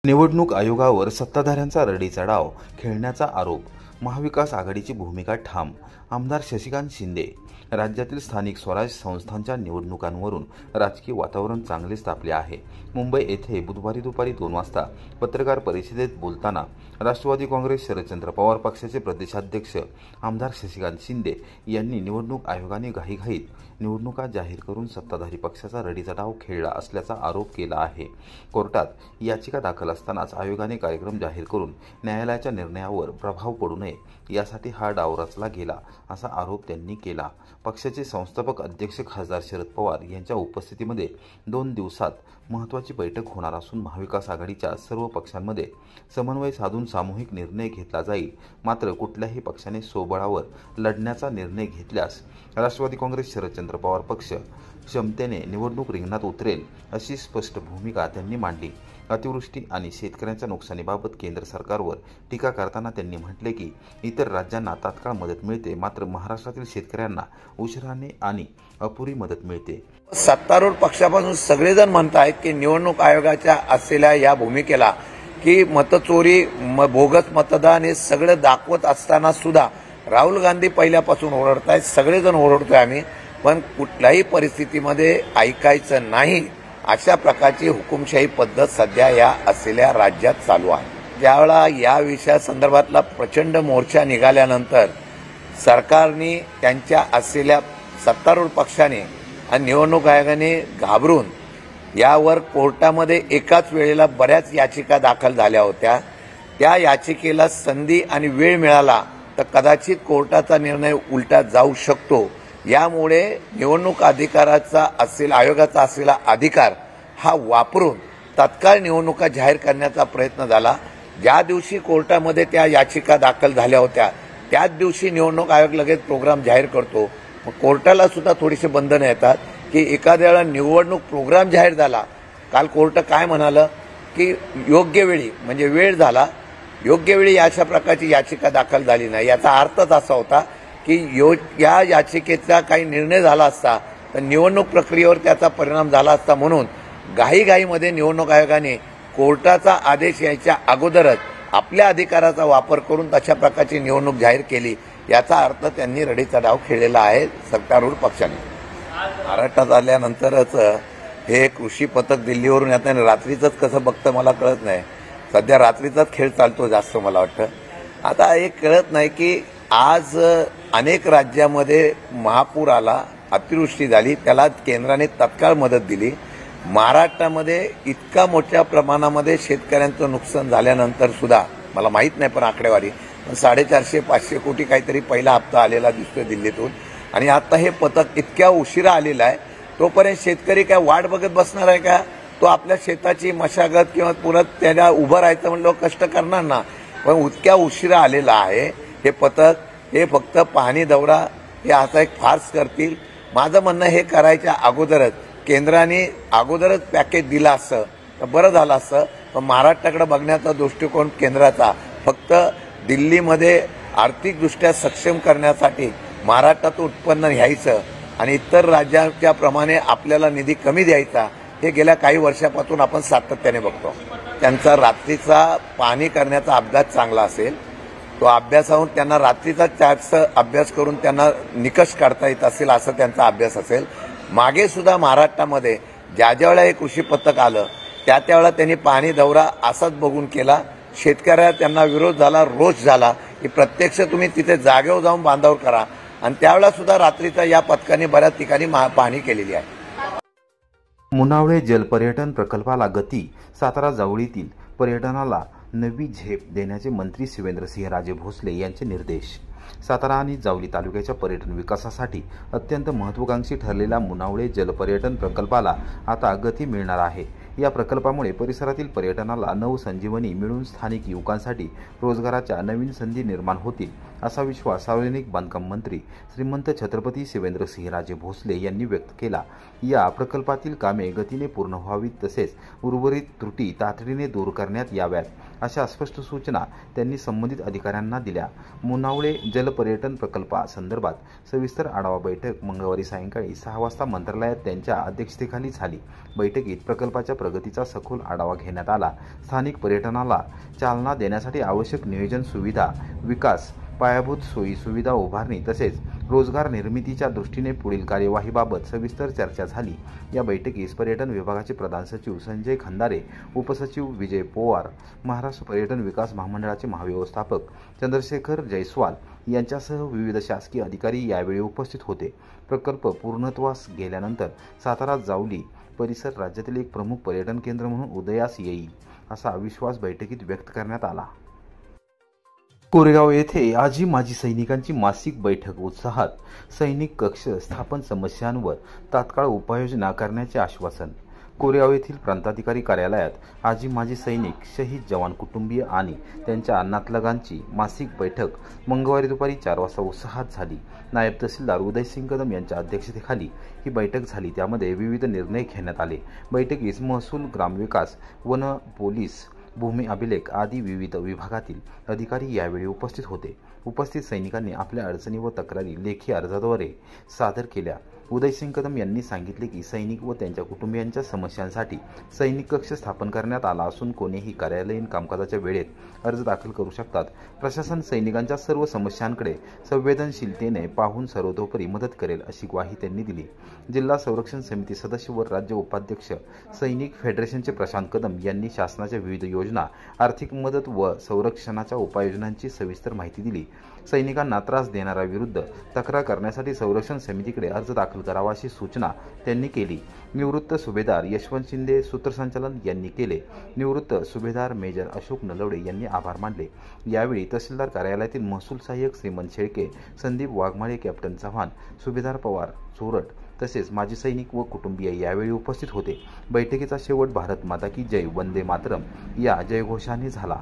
निवडणूक आयोगावर सत्ताधाऱ्यांचा रडीचा डाव खेळण्याचा आरोप, महाविकास आघाडीची भूमिका ठाम. आमदार शशिकांत शिंदे. राज्यातील स्थानिक स्वराज्य संस्थांच्या निवडणुकांवरून राजकीय वातावरण चांगलेच तापले आहे. मुंबई येथे बुधवारी दुपारी 2 वाजता पत्रकार परिषदेत बोलताना राष्ट्रवादी काँग्रेस शरदचंद्र पवार पक्षाचे प्रदेशाध्यक्ष आमदार शशिकांत शिंदे यांनी निवडणूक आयोगाने घाईघाईत निवडणुका जाहीर करून सत्ताधारी पक्षाचा रडीचा डाव खेळला असल्याचा आरोप केला आहे. कोर्टात याचिका दाखल असतानाच आयोगाने कार्यक्रम जाहीर करून न्यायालयाच्या निर्णयावर प्रभाव पडू नये यासाठी हा डाव रचला गेला असा आरोप त्यांनी केला. पक्षाचे संस्थापक अध्यक्ष खासदार शरद पवार यांच्या उपस्थितीमध्ये 2 दिवसात महत्त्वाची बैठक होणार असून महाविकास आघाडीच्या सर्व पक्षांमध्ये समन्वय साधून सामूहिक निर्णय घेतला जाईल. मात्र कुठल्याही पक्षाने स्वबळावर लढण्याचा निर्णय घेतल्यास राष्ट्रवादी काँग्रेस शरदचंद्र पवार पक्ष क्षमतेने निवडणूक रिंगणात उतरेल अशी स्पष्ट भूमिका त्यांनी मांडली. अतिवृष्टी आणि शेतकऱ्यांच्या नुकसानीबाबत केंद्र सरकारवर टीका करताना त्यांनी म्हटले की इतर राज्यांना तात्काळ मदत मिळते, मात्र महाराष्ट्रातील शेतकऱ्यांना उशिराने आणि अपुरी मदत मिळते. सत्तारूढ पक्षापासून सगळेजण म्हणत आहेत की निवडणूक आयोगाच्या असलेल्या या भूमिकेला की मतचोरी, बोगस मतदान हे सगळं दाखवत असताना सुद्धा राहुल गांधी पहिल्यापासून ओरडत आहेत. सगळेजण ओरडतोय आम्ही, पण कुठल्याही परिस्थितीमध्ये ऐकायचं नाही अशा प्रकारची हुकुमशाही पद्धत सध्या या असलेल्या राज्यात चालू आहे. ज्यावेळा या विषयासंदर्भातला प्रचंड मोर्चा निघाल्यानंतर सरकारने त्यांच्या असलेल्या सत्तारूढ पक्षाने आणि निवडणूक आयोगाने घाबरून यावर कोर्टामध्ये एकाच वेळेला बऱ्याच याचिका दाखल झाल्या होत्या. त्या याचिकेला संधी आणि वेळ मिळाला तर कदाचित कोर्टाचा निर्णय उलटा जाऊ शकतो. यामुळे निवडणूक अधिकाराचा असलेला आयोगाचा असलेला अधिकार हा वापरून तत्काळ निवडणुका जाहीर करण्याचा प्रयत्न झाला. ज्या दिवशी कोर्टामध्ये त्या याचिका दाखल झाल्या होत्या त्याच दिवशी निवडणूक आयोग लगेच प्रोग्राम जाहीर करतो. कोर्टाला सुद्धा थोडीशी बंधनं येतात की एखाद्या वेळा निवडणूक प्रोग्राम जाहीर झाला, काल कोर्ट काय म्हणालं की योग्य वेळी म्हणजे वेळ झाला, योग्य वेळी अशा प्रकारची याचिका दाखल झाली नाही. याचा अर्थच असा होता की या याचिकेचा काही निर्णय झाला असता तर निवडणूक प्रक्रियेवर त्याचा परिणाम झाला असता. म्हणून घाईघाईमध्ये निवडणूक आयोगाने कोर्टाचा आदेश यायच्या अगोदरच आपल्या अधिकाराचा वापर करून तशा प्रकारची निवडणूक जाहीर केली. याचा अर्थ त्यांनी रडीचा डाव खेळलेला आहे सत्तारूढ पक्षाने. महाराष्ट्रात आल्यानंतरच हे कृषी पथक दिल्लीवरून येत नाही, रात्रीचंच कसं बघतं मला कळत नाही. सध्या रात्रीचाच खेळ चालतो जास्त मला वाटतं. आता हे कळत नाही की आज अनेक राज्यामध्ये महापूर आला, अतिवृष्टी झाली, त्याला केंद्राने तत्काळ मदत दिली. महाराष्ट्रामध्ये इतका मोठ्या प्रमाणामध्ये शेतकऱ्यांचं नुकसान झाल्यानंतर सुद्धा मला माहीत नाही पण आकडेवारी 450-500 कोटी काहीतरी पहिला हप्ता आलेला दिसतोय दिल्लीतून. आणि आता हे पथक इतक्या उशिरा आलेलं आहे. तोपर्यंत शेतकरी काय वाट बघत बसणार आहे का? तो आपल्या शेताची मशागत किंवा पुन्हा त्याला उभं राहायचं म्हणलं कष्ट करणार ना. पण इतक्या उशिरा आलेला आहे हे पथक. हे फक्त पाहणी दौरा हे आता एक फार्स करतील. माझं म्हणणं हे करायच्या अगोदरच केंद्राने अगोदरच पॅकेज दिलं असतं तर बरं झालं असतं. पण महाराष्ट्राकडे बघण्याचा दृष्टिकोन केंद्राचा फक्त दिल्लीमध्ये आर्थिकदृष्ट्या सक्षम करण्यासाठी महाराष्ट्रातून उत्पन्न घ्यायचं आणि इतर राज्यांच्या प्रमाणे आपल्याला निधी कमी द्यायचा, हे गेल्या काही वर्षापासून आपण सातत्याने बघतो. त्यांचा रात्रीचा पाहणी करण्याचा अभ्यास चांगला असेल, तो अभ्यासाहून त्यांना रात्रीचा जास्त अभ्यास करून त्यांना निकष काढता येत असेल असं त्यांचा अभ्यास असेल. मागे सुद्धा महाराष्ट्रामध्ये ज्या वेळेला हे कृषी पथक आलं त्यावेळेला त्यांनी पाहणी दौरा असाच बघून केला. शेतकऱ्याला त्यांना विरोध झाला, रोष झाला की प्रत्यक्ष तुम्ही तिथे जागेवर जाऊन बांधावर करा. आणि त्यावेळेला सुद्धा रात्रीचा या पथकाने बऱ्याच ठिकाणी पाहणी केलेली आहे. मुनावळे जलपर्यटन प्रकल्पाला गती, सातारा जावळीतील पर्यटनाला नवी झेप देण्याचे मंत्री शिवेंद्रसिंहराजे भोसले यांचे निर्देश. सातारा आणि जावली तालुक्याच्या पर्यटन विकासासाठी अत्यंत महत्त्वाकांक्षी ठरलेल्या मुनावळे जलपर्यटन प्रकल्पाला आता गती मिळणार आहे. या प्रकल्पामुळे परिसरातील पर्यटनाला नवसंजीवनी मिळून स्थानिक युवकांसाठी रोजगाराच्या नवीन संधी निर्माण होतील असा विश्वास सार्वजनिक बांधकाम मंत्री श्रीमंत छत्रपती शिवेंद्रसिंहराजे भोसले यांनी व्यक्त केला। या प्रकल्पातील कामे गतीने पूर्ण व्हावीत तसेच उर्वरित त्रुटी तातडीने दूर करण्यात याव्यात अशा स्पष्ट सूचना त्यांनी संबंधित अधिकाऱ्यांना दिल्या। मुनावळे जलपर्यटन प्रकल्पासंदर्भात सविस्तर आढावा बैठक मंगळवारी सायंकाळी 6 वाजता मंत्रालयात त्यांच्या अध्यक्षतेखाली झाली। बैठकीत प्रकल्पाच्या प्रगतीचा सखोल आढावा घेण्यात आला। स्थानिक पर्यटनाला चालना देण्यासाठी आवश्यक नियोजन, सुविधा विकास, पायाभूत सोयी सुविधा उभारणी तसेच रोजगार निर्मितीच्या दृष्टीने पुढील कार्यवाहीबाबत सविस्तर चर्चा झाली। या बैठकीस पर्यटन विभागाचे प्रधान सचिव संजय खंदारे, उपसचिव विजय पोवार, महाराष्ट्र पर्यटन विकास महामंडळाचे महाव्यवस्थापक चंद्रशेखर जयस्वाल यांच्यासह विविध शासकीय अधिकारी यावेळी उपस्थित होते। प्रकल्प पूर्णत्वास गेल्यानंतर सातारा जावली परिसर राज्यातील एक प्रमुख पर्यटन केंद्र म्हणून उदयास येईल असा विश्वास बैठकीत व्यक्त करण्यात आला। कोरेगाव येथे आजी माजी सैनिकांची मासिक बैठक उत्साहात, सैनिक कक्ष स्थापन समस्यांवर तात्काळ उपाययोजना करण्याचे आश्वासन। कोरेगाव येथील प्रांताधिकारी कार्यालयात आजी माजी सैनिक, शहीद जवान कुटुंबीय आणि त्यांच्या नातलगांची मासिक बैठक मंगळवारी दुपारी 4 वाजता उत्साहात झाली। नायब तहसीलदार उदयसिंग कदम यांच्या अध्यक्षतेखाली ही बैठक झाली। त्यामध्ये विविध निर्णय घेण्यात आले। बैठकीस महसूल, ग्रामविकास, वन, पोलीस, भूमी अभिलेख आदी विविध विभागातील अधिकारी यावेळी उपस्थित होते। उपस्थित सैनिकांनी आपल्या अडचणी व तक्रारी लेखी अर्जाद्वारे सादर केल्या। उदयसिंग कदम यांनी सांगितले की सैनिक व त्यांच्या कुटुंबियांच्या समस्यांसाठी सैनिक कक्ष स्थापन करण्यात आला असून कोणीही कार्यालयीन कामकाजाच्या वेळेत अर्ज दाखल करू शकतात। प्रशासन सैनिकांच्या सर्व समस्यांकडे संवेदनशीलतेने पाहून सर्वतोपरी मदत करेल अशी ग्वाही त्यांनी दिली। जिल्हा संरक्षण समिती सदस्य व राज्य उपाध्यक्ष सैनिक फेडरेशनचे प्रशांत कदम यांनी शासनाच्या विविध योजना, आर्थिक मदत व संरक्षणाच्या उपाययोजनांची सविस्तर माहिती दिली। सैनिकांना त्रास देणाऱ्याविरुद्ध तक्रार करण्यासाठी संरक्षण समितीकडे अर्ज दाखल करावा अशी सूचना त्यांनी केली। निवृत्त सुभेदार यशवंत शिंदे सूत्रसंचालन यांनी केले। निवृत्त सुभेदार मेजर अशोक नलवडे यांनी आभार मानले। यावेळी तहसीलदार कार्यालयातील महसूल सहाय्यक श्रीमंत शेळके, संदीप वाघमाळे, कॅप्टन चव्हाण, सुभेदार पवार, चोरट तसेच माजी सैनिक व कुटुंबीय यावेळी उपस्थित होते। बैठकीचा शेवट भारत माता की जय, वंदे मातरम या जयघोषाने झाला।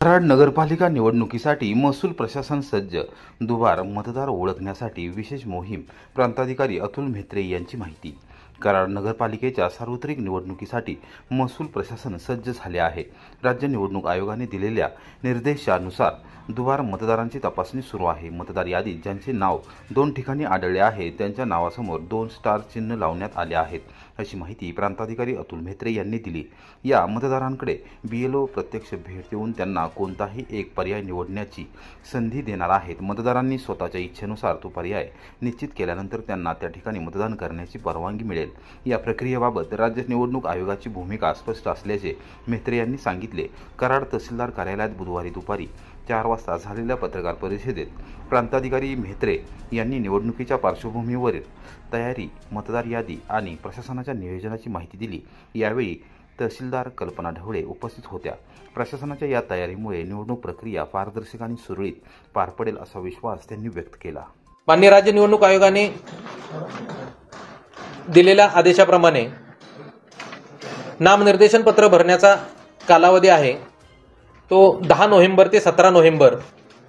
कराड नगरपालिका निवडणुकीसाठी महसूल प्रशासन सज्ज, दुबार मतदार ओळखण्यासाठी विशेष मोहीम, प्रांताधिकारी अतुल म्हेत्रे यांची माहिती। कराड नगरपालिकेच्या सार्वत्रिक निवडणुकीसाठी महसूल प्रशासन सज्ज झाले आहे। राज्य निवडणूक आयोगाने दिलेल्या निर्देशानुसार दुबार मतदारांची तपासणी सुरू आहे। मतदार यादीत ज्यांचे नाव 2 ठिकाणी आढळले आहे त्यांच्या नावासमोर 2 स्टार चिन्ह लावण्यात आले आहेत अशी माहिती प्रांताधिकारी अतुल म्हेत्रे यांनी दिली। या मतदारांकडे BLO प्रत्यक्ष भेट देऊन त्यांना कोणताही एक पर्याय निवडण्याची संधी देणार आहेत। मतदारांनी स्वतःच्या इच्छेनुसार तो पर्याय निश्चित केल्यानंतर त्यांना त्या ठिकाणी मतदान करण्याची परवानगी मिळेल। या प्रक्रियेबाबत राज्य निवडणूक आयोगाची भूमिका स्पष्ट असल्याचे म्हेत्रे यांनी सांगितले। कराड तहसीलदार कार्यालयात बुधवारी दुपारी 4 वाजता झालेल्या पत्रकार परिषदेत प्रांताधिकारी म्हेत्रे यांनी निवडणुकीच्या पार्श्वभूमीवर तयारी, मतदार यादी आणि प्रशासनाच्या नियोजनाची माहिती दिली। यावेळी तहसीलदार कल्पना ढवळे उपस्थित होत्या। प्रशासनाच्या या तयारीमुळे निवडणूक प्रक्रिया पारदर्शक आणि सुरळीत पार पडेल असा विश्वास त्यांनी व्यक्त केला। माननीय राज्य निवडणूक आयोगाने दिलेल्या आदेशाप्रमाणे नामनिर्देशन पत्र भरण्याचा कालावधी आहे तो 10 नोव्हेंबर ते 17 नोव्हेंबर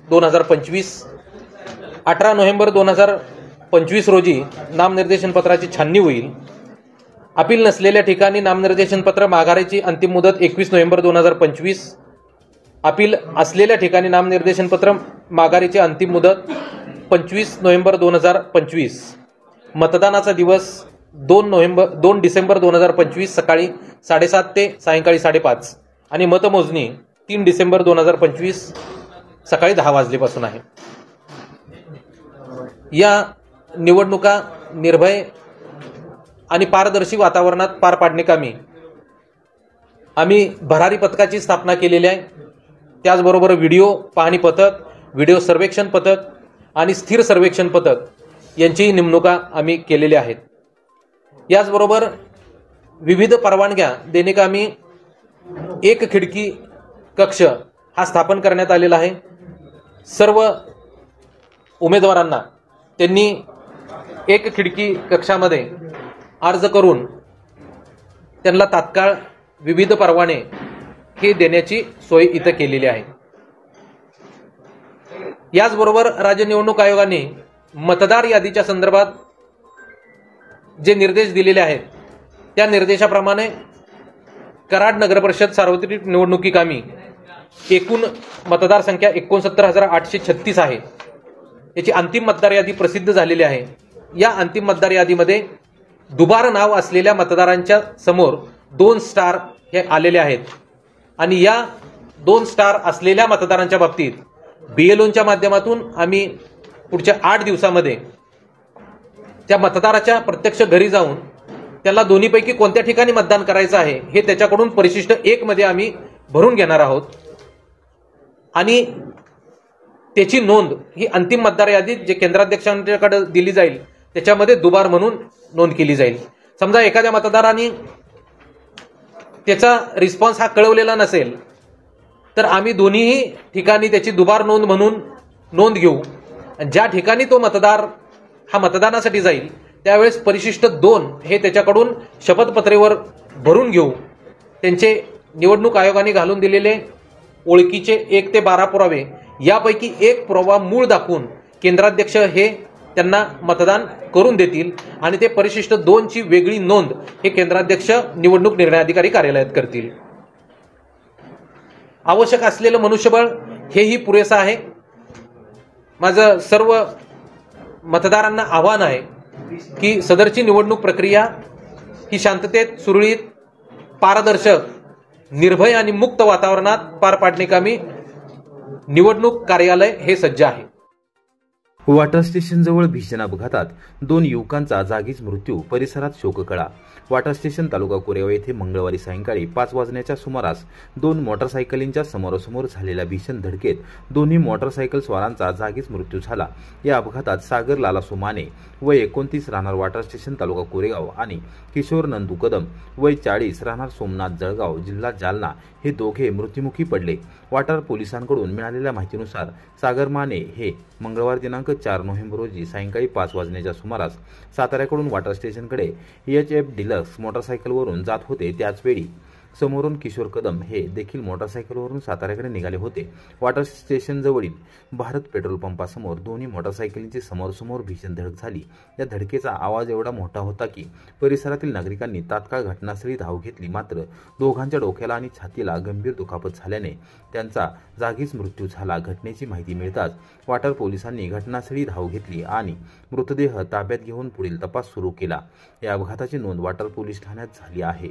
2025। 18 नोव्हेंबर 2025 रोजी नामनिर्देशन पत्राची छाननी होईल। अपील नसलेल्या ठिकाणी नामनिर्देशन पत्र माघाराची अंतिम मुदत 21 नोव्हेंबर 2025। अपील असलेल्या ठिकाणी नामनिर्देशन पत्र माघारीची अंतिम मुदत 25 नोव्हेंबर 2025। मतदानाचा दिवस 2 डिसेंबर 2025 सकाळी 7:30 ते सायंकाळी 5:30 आणि मतमोजणी 3 डिसेंबर 2025 सकाळी 10 वाजल्यापासून आहे। या निवडणुका निर्भय आणि पारदर्शी वातावरणात पार पाडण्याकामी आम्ही भरारी पथकाची स्थापना केलेली आहे। त्याचबरोबर व्हिडिओ पाहणी पथक, व्हिडिओ सर्वेक्षण पथक आणि स्थिर सर्वेक्षण पथक यांची नेमणुका आम्ही केलेल्या आहेत। याचबरोबर विविध परवानग्या देण्याकामी एक खिडकी कक्ष हा स्थापन करण्यात आलेला आहे। सर्व उमेदवारांना त्यांनी एक खिडकी कक्षामध्ये अर्ज करून त्यांना तात्काळ विविध परवाने हे देण्याची सोय इथं केलेली आहे। याचबरोबर राज्य निवडणूक आयोगाने मतदार यादीच्या संदर्भात जे निर्देश दिलेले आहेत त्या निर्देशाप्रमाणे कराड नगरपरिषद सार्वत्रिक निवडणुकीकामी एकूण मतदार संख्या 69,836 आहे. याची अंतिम मतदार यादी प्रसिद्ध झालेली आहे. या अंतिम मतदार यादीमध्ये दुबार नाव असलेल्या मतदारांच्या समोर 2 स्टार हे आलेले आहेत आणि या 2 स्टार असलेल्या मतदारांच्या बाबतीत BLOच्या माध्यमातून आम्ही पुढच्या 8 दिवसामध्ये त्या मतदाराच्या प्रत्यक्ष घरी जाऊन त्याला दोन्हीपैकी कोणत्या ठिकाणी मतदान करायचं आहे हे त्याच्याकडून परिशिष्ट 1 मध्ये आम्ही भरून घेणार आहोत आणि त्याची नोंद ही अंतिम मतदार यादीत जे केंद्राध्यक्षांच्याकडे दिली जाईल त्याच्यामध्ये दुबार म्हणून नोंद केली जाईल. समजा एखाद्या मतदाराने त्याचा रिस्पॉन्स हा कळवलेला नसेल तर आम्ही दोन्हीही ठिकाणी त्याची दुबार नोंद म्हणून नोंद घेऊ. ज्या ठिकाणी तो मतदार हा मतदानासाठी जाईल त्यावेळेस परिशिष्ट 2 हे त्याच्याकडून शपथपत्रेवर भरून घेऊ. त्यांचे निवडणूक आयोगाने घालून दिलेले ओळखीचे 1 ते 12 पुरावे यापैकी एक पुरावा मूळ दाखवून केंद्राध्यक्ष हे त्यांना मतदान करून देतील आणि ते परिशिष्ट 2 ची वेगळी नोंद हे केंद्राध्यक्ष निवडणूक निर्णय अधिकारी कार्यालयात करतील. आवश्यक असलेलं मनुष्यबळ हेही पुरेसं आहे. माझं सर्व मतदारांना आव्हान आहे की सदरची निवडणूक प्रक्रिया ही शांततेत, सुरळीत, पारदर्शक, निर्भय आणि मुक्त वातावरणात पार पाडण्याकामी निवडणूक कार्यालय हे सज्ज आहे. वॉटर स्टेशनजवळ भीषण अपघातात 2 युवकांचा जागीच मृत्यू, परिसरात शोककळा. वॉटर स्टेशन तालुका कोरेगाव येथे मंगळवारी सायंकाळी 5 वाजण्याच्या सुमारास 2 मोटरसायकलींच्या समोरासमोर झालेल्या भीषण धडकेत दोन्ही मोटरसायकल स्वारांचा जागीच मृत्यू झाला. या अपघातात सागर लालासो माने वय 29 राहणार वॉटर स्टेशन तालुका कोरेगाव आणि किशोर नंदू कदम वय 40 राहणार सोमनाथ जळगाव जिल्हा जालना हे दोघे मृत्युमुखी पडले. वॉटर पोलिसांकडून मिळालेल्या माहितीनुसार सागर माने हे मंगळवार दिनांक 4 नोव्हेंबर रोजी सायंकाळी 5 वाजण्याच्या सुमारास साताऱ्याकडून वॉटर स्टेशनकडे HF डिलक्स मोटरसायकलवरून जात होते. त्याचवेळी समोरून किशोर कदम हे देखील मोटरसायकलवरून साताऱ्याकडे निघाले होते. वॉटर स्टेशनजवळील भारत पेट्रोल पंपासमोर दोन्ही मोटरसायकलींची समोरासमोर भीषण धडक झाली. या धडकेचा आवाज एवढा मोठा होता की परिसरातील नागरिकांनी तात्काळ घटनास्थळी धाव घेतली. मात्र दोघांच्या डोक्याला आणि छातीला गंभीर दुखापत झाल्याने त्यांचा जागीच मृत्यू झाला. घटनेची माहिती मिळताच वॉटर पोलिसांनी घटनास्थळी धाव घेतली आणि मृतदेह ताब्यात घेऊन पुढील तपास सुरू केला. या अपघाताची नोंद वॉटर पोलीस ठाण्यात झाली आहे.